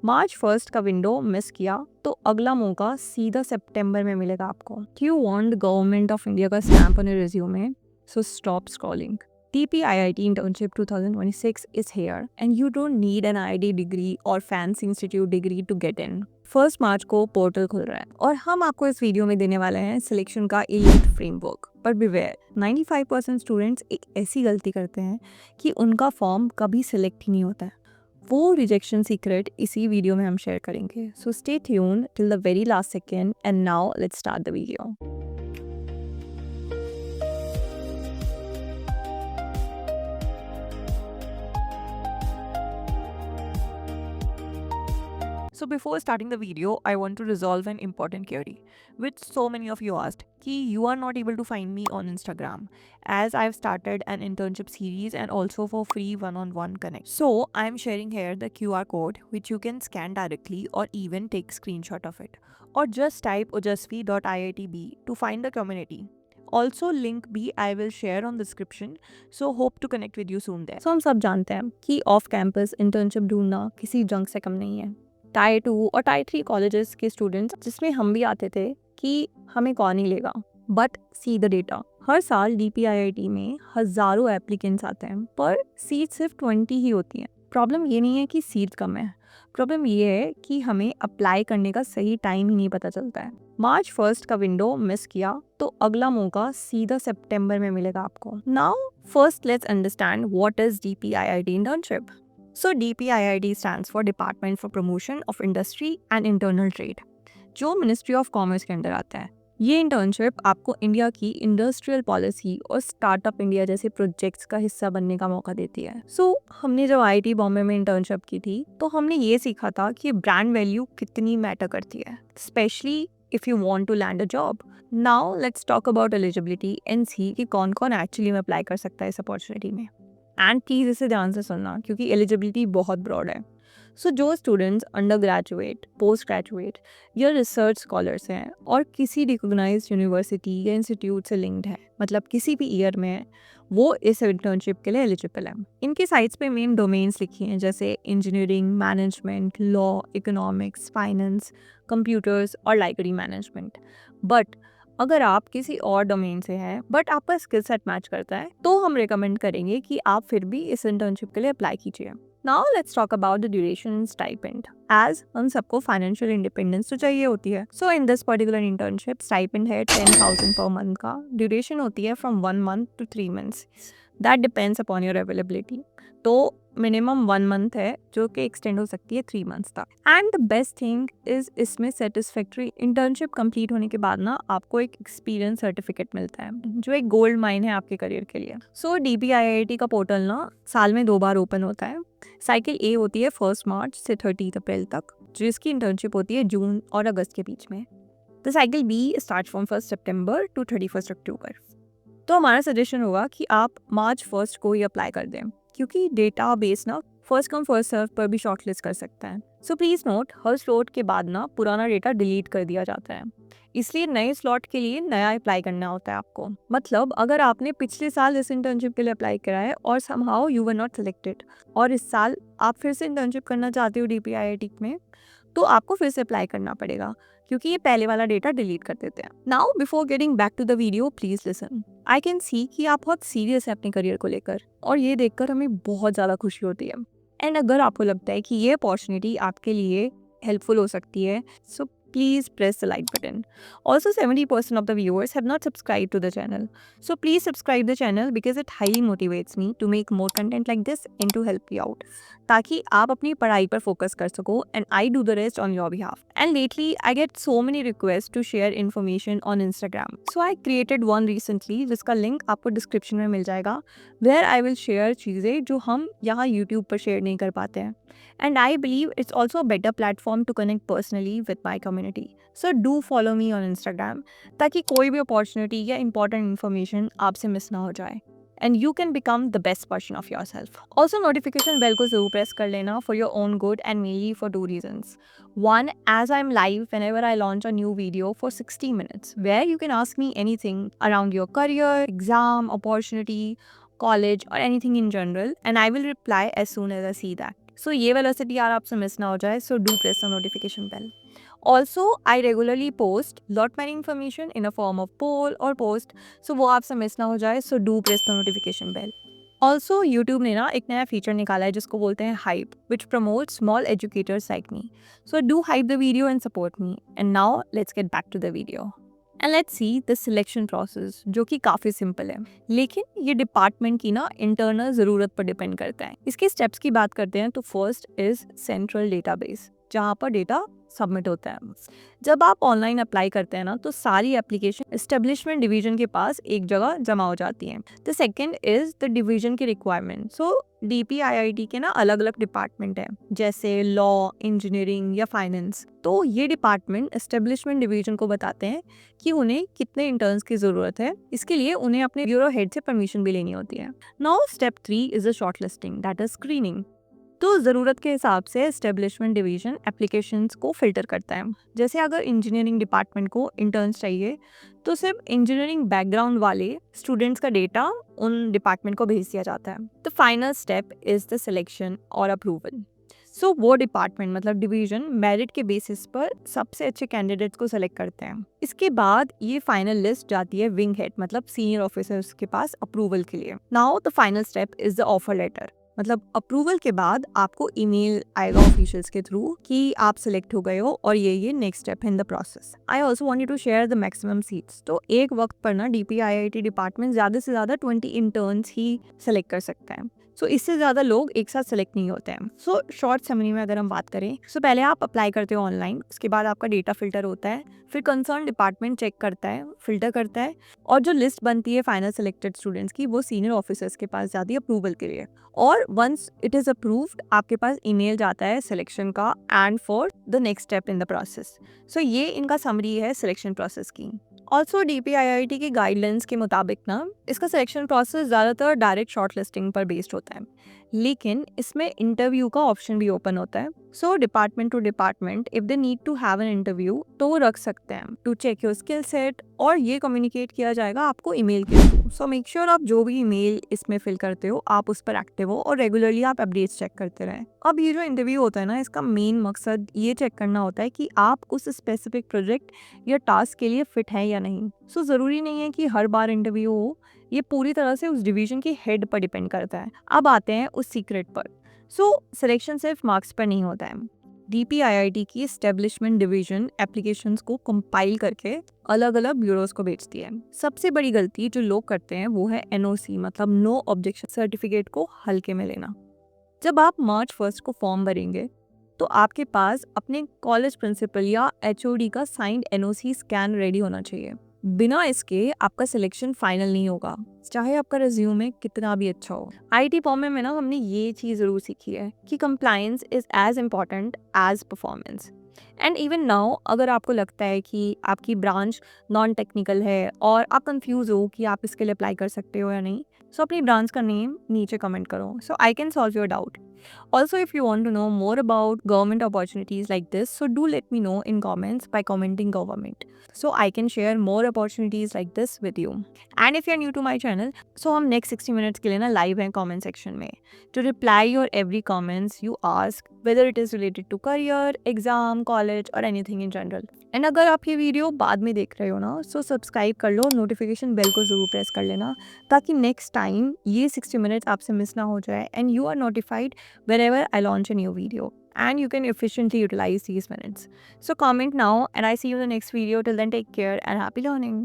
मार्च 1 का window miss किया तो अगला मौका सीधा सितंबर में मिलेगा आपको। You want government of India का stamp on your resume, so stop scrolling. TPIIT Internship 2026 is here and you don't need an IIT degree or fancy institute degree to get in। 1 मार्च को पोर्टल खुल रहा है और हम आपको इस video में देने वाले हैं सिलेक्शन का एलीट फ्रेमवर्क। पर बिवेयर, 95% स्टूडेंट्स एक ऐसी गलती करते हैं कि उनका फॉर्म कभी सिलेक्ट ही नहीं होता है। वो रिजेक्शन सीक्रेट इसी वीडियो में हम शेयर करेंगे। So stay tuned till the very last second and now let's start the video. So before starting the video, I want to resolve an important query, which so many of you asked, कि you are not able to find me on Instagram, as I've started an internship series and also for free one-on-one connect. So I'm sharing here the QR code, which you can scan directly or even take screenshot of it. Or just type ojasvi.iitb to find the community. Also link भी I will share on description, so hope to connect with you soon there. So हम सब जानते हैं कि off campus internship ढूंढना किसी जंग से कम नहीं है। टायर 2 और टायर 3 कॉलेजेस के स्टूडेंट्स, जिसमें हम भी आते थे, कि हमें कौन ही लेगा। बट सी द डेटा, हर साल DPIIT में हज़ारों एप्लीकेंट्स आते हैं पर सीट सिर्फ 20 ही होती हैं। प्रॉब्लम ये नहीं है कि सीट कम है, प्रॉब्लम ये है कि हमें अप्लाई करने का सही टाइम ही नहीं पता चलता है। मार्च 1 का विंडो मिस किया तो अगला मौका सीधा सितंबर में मिलेगा आपको। Now first let's understand what is DPIIT internship. So DPIIT stands for Department for Promotion of Industry and Internal Trade, जो मिनिस्ट्री ऑफ कॉमर्स के अंदर आता है। ये इंटर्नशिप आपको इंडिया की इंडस्ट्रियल पॉलिसी और स्टार्टअप इंडिया जैसे प्रोजेक्ट्स का हिस्सा बनने का मौका देती है। हमने जब IIT बॉम्बे में इंटर्नशिप की थी तो हमने ये सीखा था कि ब्रांड वैल्यू कितनी मैटर करती है, specially if you want to land a job. Now let's talk about eligibility and see कि कौन कौन एक्चुअली में अप्लाई कर सकता है इस अपॉर्चुनिटी में। एंड प्लीज़ इसे ध्यान से सुनना क्योंकि एलिजिबिलिटी बहुत ब्रॉड है। जो students under graduate, post graduate या रिसर्च स्कॉलर्स हैं और किसी रिकॉग्नाइज्ड यूनिवर्सिटी या इंस्टीट्यूट से लिंक्ड है, मतलब किसी भी ईयर में है, वो इस इंटर्नशिप के लिए एलिजिबल है। इनके साइट्स पे मेन डोमेन्स लिखी हैं जैसे engineering, management, law, economics, finance, computers और लाइब्रेरी मैनेजमेंट। बट अगर आप किसी और डोमेन से हैं बट आपका स्किल सेट मैच करता है तो हम रिकमेंड करेंगे कि आप फिर भी इस इंटर्नशिप के लिए अप्लाई कीजिए। Now let's talk about the duration stipend, as हम सबको फाइनेंशियल इंडिपेंडेंस तो चाहिए होती है। In this particular internship stipend है 10,000 पर मंथ का। ड्यूरेशन होती है from 1 month to 3 months, that depends upon your availability. तो मिनिमम 1 मंथ है जो कि एक्सटेंड हो सकती है 3 मंथ्स तक। And the best thing is इसमें सेटिस्फैक्ट्री इंटर्नशिप कंप्लीट होने के बाद ना आपको एक एक्सपीरियंस सर्टिफिकेट मिलता है जो एक गोल्ड माइन है आपके करियर के लिए। DPIIT का पोर्टल ना साल में 2 बार ओपन होता है। साइकिल ए होती है 1 मार्च से 30 अप्रैल तक, जिसकी इंटर्नशिप होती है जून और अगस्त के बीच में। The cycle be start from 1 सितंबर to 31 अक्टूबर। तो हमारा सजेशन होगा कि आप मार्च 1 को ही अप्लाई कर दें क्योंकि डेटा बेस ना फर्स्ट कम फर्स्ट सर्व पर भी शॉर्टलिस्ट कर सकता है। प्लीज नोट, हर स्लॉट के बाद ना पुराना डेटा डिलीट कर दिया जाता है, इसलिए नए स्लॉट के लिए नया अप्लाई करना होता है आपको। मतलब अगर आपने पिछले साल इस इंटर्नशिप के लिए अप्लाई करा है और somehow you were not selected और इस साल आप फिर से इंटर्नशिप करना चाहते हो DPIIT में, तो आपको फिर से अप्लाई करना पड़ेगा क्योंकि ये पहले वाला डेटा डिलीट कर देते हैं। Now before getting back to the video please listen. I can see कि आप बहुत सीरियस है अपने करियर को लेकर और ये देखकर हमें बहुत ज़्यादा खुशी होती है। एंड अगर आपको लगता है कि ये अपॉर्चुनिटी आपके लिए हेल्पफुल हो सकती है, सो please press the like button. Also, 70% of the viewers have not subscribed to the channel. So please subscribe the channel because it highly motivates me to make more content like this and to help you out. ताकि आप अपनी पढ़ाई पर focus कर सको and I do the rest on your behalf. And lately, I get so many requests to share information on Instagram. So I created one recently जिसका link आपको description में मिल जाएगा, where I will share चीज़ें जो हम यहाँ YouTube पर share नहीं कर पाते हैं। And I believe it's also a better platform to connect personally with my community. So do follow me on Instagram ताकि कोई भी अपॉर्चुनिटी या important information आपसे मिस ना हो जाए and you can become the best version of yourself. Also notification bell को जरूर press कर लेना for your own good and mainly for 2 reasons. One, as I'm live whenever I launch a new video for 60 minutes where you can ask me anything around your career, exam, opportunity, college or anything in general and I will reply as soon as I see that. सो ये velocity यार आपसे miss ना हो जाए, so do press the notification bell. Also I regularly post lot many information in a form of poll और post, so वो आपसे miss ना हो जाए, so do press the notification bell. Also YouTube ने ना एक नया फीचर निकाला है जिसको बोलते हैं hype, which promote small educators like me. So do hype the video and support me. And now let's get back to the video and let's see the selection process, जो कि काफ़ी सिंपल है, लेकिन ये डिपार्टमेंट की ना internal ज़रूरत पर डिपेंड करता है. इसके स्टेप्स की बात करते हैं तो फर्स्ट इज सेंट्रल डेटाबेस, जहाँ पर डेटा सबमिट होता है. जब आप ऑनलाइन अप्लाई करते हैं ना तो सारी एप्लीकेशन एस्टेब्लिशमेंट डिवीजन के पास एक जगह जमा हो जाती हैं. The second is the division की रिक्वायरमेंट. सो DPIIT के ना अलग अलग डिपार्टमेंट हैं, जैसे लॉ, इंजीनियरिंग या फाइनेंस. तो ये डिपार्टमेंट एस्टेब्लिशमेंट डिवीजन को बताते हैं कि उन्हें कितने इंटर्न्स की ज़रूरत है. इसके लिए उन्हें अपने ब्यूरो हेड से परमिशन भी लेनी होती है. Now step 3 is a short listing, that is screening. तो ज़रूरत के हिसाब से एस्टेब्लिशमेंट डिवीजन एप्लीकेशंस को फिल्टर करता है. जैसे अगर इंजीनियरिंग डिपार्टमेंट को इंटर्न्स चाहिए तो सिर्फ इंजीनियरिंग बैकग्राउंड वाले स्टूडेंट्स का डेटा उन डिपार्टमेंट को भेज दिया जाता है. The final step is the selection और अप्रूवल. सो वो डिपार्टमेंट मतलब डिवीजन मेरिट के बेसिस पर सबसे अच्छे कैंडिडेट्स को सेलेक्ट करते हैं. इसके बाद ये फाइनल लिस्ट जाती है विंग हेड मतलब सीनियर ऑफिसर्स के पास अप्रूवल के लिए. Now the final step is the offer letter. मतलब अप्रूवल के बाद आपको ईमेल आएगा ऑफिशियल्स के थ्रू कि आप सिलेक्ट हो गए हो और ये next step in the process. I also want you to share the maximum seats. तो एक वक्त पर ना DPIIT डिपार्टमेंट ज़्यादा से ज़्यादा 20 इंटर्न्स ही सेलेक्ट कर सकता है. सो इससे ज़्यादा लोग एक साथ सेलेक्ट नहीं होते हैं. सो शॉर्ट समरी में अगर हम बात करें, सो पहले आप अप्लाई करते हो ऑनलाइन, उसके बाद आपका डेटा फिल्टर होता है, फिर कंसर्न डिपार्टमेंट चेक करता है, फिल्टर करता है, और जो लिस्ट बनती है फाइनल सेलेक्टेड स्टूडेंट्स की वो सीनियर ऑफिसर्स के पास जाती है अप्रूवल के लिए. और वंस इट इज़ अप्रूव्ड आपके पास ईमेल जाता है सिलेक्शन का and for the next step in the process. So ये इनका समरी है सिलेक्शन प्रोसेस की. ऑल्सो DPIIT के गाइडलाइंस के मुताबिक ना इसका सिलेक्शन प्रोसेस ज़्यादातर डायरेक्ट शॉर्ट लिस्टिंग पर बेस्ड होता है, लेकिन इसमें इंटरव्यू का ऑप्शन भी ओपन होता है. So department to department if they need to have an interview तो वो रख सकते हैं to check your skill set, और ये कम्युनिकेट किया जाएगा आपको ईमेल के थ्रू. सो मेक श्योर आप जो भी ईमेल इसमें फिल करते हो आप उस पर एक्टिव हो और रेगुलरली आप अपडेट्स चेक करते रहें. अब ये जो इंटरव्यू होता है ना इसका मेन मकसद ये चेक करना होता है कि आप उस स्पेसिफिक प्रोजेक्ट या टास्क के लिए फिट हैं या नहीं. सो ज़रूरी नहीं है कि हर बार इंटरव्यू हो, ये पूरी तरह से उस डिवीजन के हेड पर डिपेंड करता है. अब आते हैं उस सीक्रेट पर. सो सिलेक्शन सिर्फ मार्क्स पर नहीं होता है. DPIIT की एस्टेब्लिशमेंट डिवीजन एप्लीकेशंस को कंपाइल करके अलग अलग ब्यूरोज को भेजती है. सबसे बड़ी गलती जो लोग करते हैं वो है NOC मतलब नो ऑब्जेक्शन सर्टिफिकेट को हल्के में लेना. जब आप March 1 को फॉर्म भरेंगे तो आपके पास अपने कॉलेज प्रिंसिपल या HOD का साइंड NOC स्कैन रेडी होना चाहिए. बिना इसके आपका सिलेक्शन फाइनल नहीं होगा, चाहे आपका रिज्यूमे कितना भी अच्छा हो. IT फॉर्म में ना हमने ये चीज़ ज़रूर सीखी है कि compliance is as important as performance. And even now अगर आपको लगता है कि आपकी ब्रांच नॉन टेक्निकल है और आप कंफ्यूज हो कि आप इसके लिए अप्लाई कर सकते हो या नहीं, सो अपनी ब्रांच का नेम नीचे कमेंट करो, so I can solve your doubt. Also, if you want to know more about government opportunities like this, so do let me know in comments by commenting government, so I can share more opportunities like this with you. And if you're new to my channel, so हम next 60 minutes के लिए ना live हैं comment section में to reply your every comments you ask, whether it is related to career, exam, college or anything in general. And अगर आप ये video बाद में देख रहे हो ना, सो सब्सक्राइब कर लो, नोटिफिकेशन बेल को ज़रूर प्रेस कर लेना ताकि नेक्स्ट टाइम ये 60 मिनट्स आपसे मिस ना हो जाए and you are notified whenever I launch a new video, and you can efficiently utilize these minutes. So comment now and I see you in the next video. Till then, take care and happy learning.